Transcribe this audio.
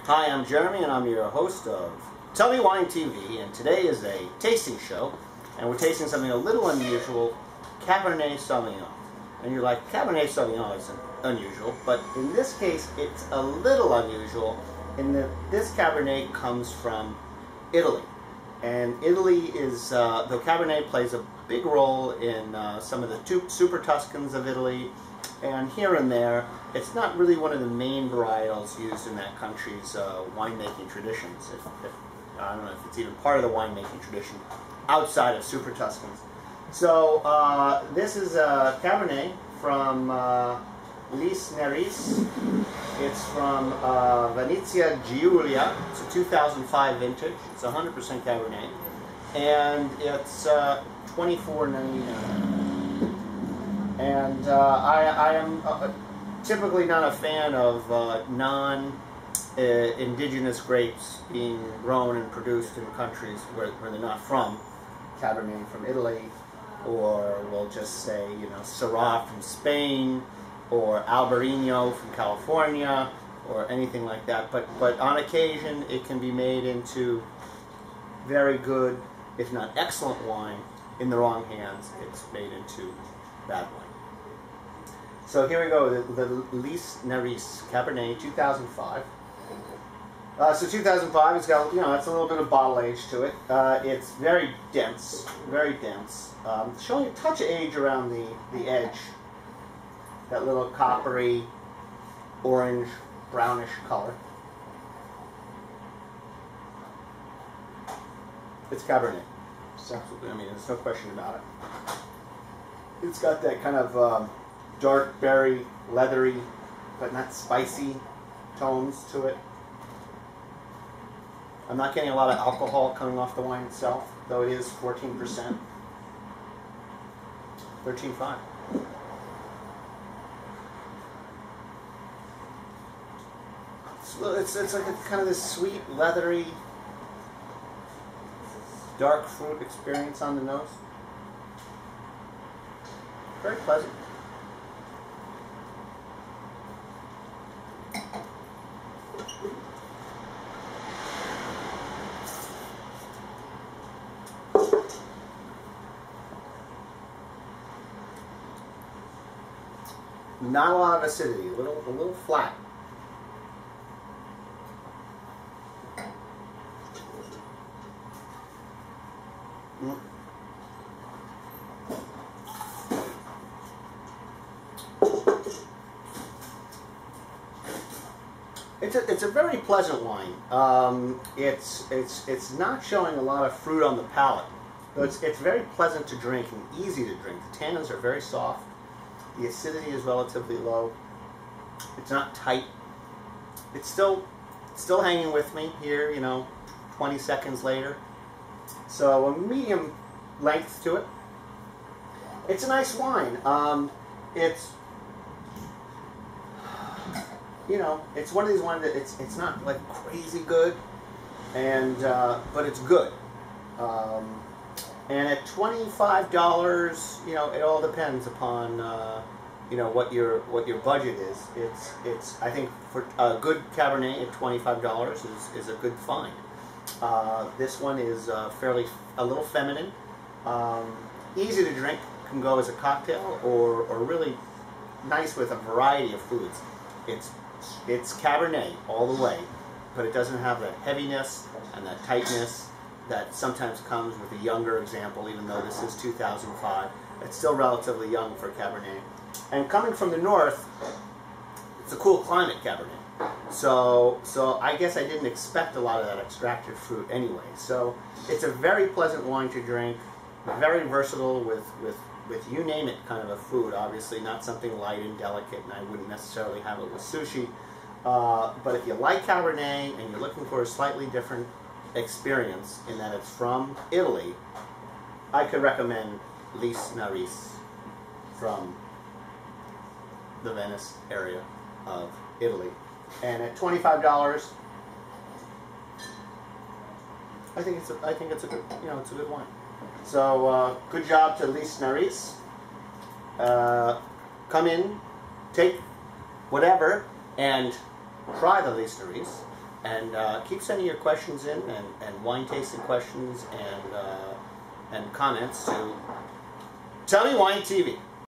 Hi, I'm Jeremy and I'm your host of Tell Me Wine TV, and today is a tasting show and we're tasting something a little unusual, Cabernet Sauvignon. And you're like, Cabernet Sauvignon isn't unusual, but in this case it's a little unusual in that this Cabernet comes from Italy. And Italy is, though Cabernet plays a big role in some of the super Tuscans of Italy, and here and there, it's not really one of the main varietals used in that country's winemaking traditions. I don't know if it's even part of the winemaking tradition outside of super Tuscans. So this is a Cabernet from Lis Neris. It's from Venezia, Giulia. It's a 2005 vintage. It's 100% Cabernet, and it's $24.99. And I am typically not a fan of non-indigenous grapes being grown and produced in countries where they're not from. Cabernet from Italy, or we'll just say, you know, Syrah from Spain, or Albarino from California, or anything like that. But on occasion, it can be made into very good, if not excellent wine. In the wrong hands, it's made into bad wine. So here we go, the Lis Neris Cabernet 2005. So 2005, it's got, you know, it's a little bit of bottle age to it. It's very dense, showing a touch of age around the edge. That little coppery, orange, brownish color. It's Cabernet. Absolutely, I mean, there's no question about it. It's got that kind of dark berry, leathery, but not spicy tones to it. I'm not getting a lot of alcohol coming off the wine itself, though it is 14%. 13.5. It's like kind of this sweet, leathery, dark fruit experience on the nose. Very pleasant. Not a lot of acidity, a little flat. It's a very pleasant wine. It's not showing a lot of fruit on the palate, but it's very pleasant to drink and easy to drink. The tannins are very soft. The acidity is relatively low. It's not tight. It's still hanging with me here, you know, 20 seconds later. So a medium length to it. It's a nice wine. It's, you know, it's one of these ones that it's not like crazy good, and but it's good. And at $25, you know, it all depends upon you know, what your budget is. It's I think for a good Cabernet at $25 is a good find. This one is a little feminine, easy to drink. Can go as a cocktail or really nice with a variety of foods. It's Cabernet all the way, but it doesn't have that heaviness and that tightness that sometimes comes with a younger example, even though this is 2005. It's still relatively young for Cabernet. And coming from the north, it's a cool climate Cabernet. So I guess I didn't expect a lot of that extracted fruit anyway. So it's a very pleasant wine to drink, very versatile with you name it kind of a food. Obviously not something light and delicate, and I wouldn't necessarily have it with sushi. But if you like Cabernet and you're looking for a slightly different experience in that it's from Italy, I could recommend Lis Neris from the Venice area of Italy. And at $25, I think it's a good, you know, it's a good wine. So good job to Lis Neris. Come in, take whatever, and try the Lis Neris. And keep sending your questions in and wine tasting questions and comments to Tell Me Wine TV.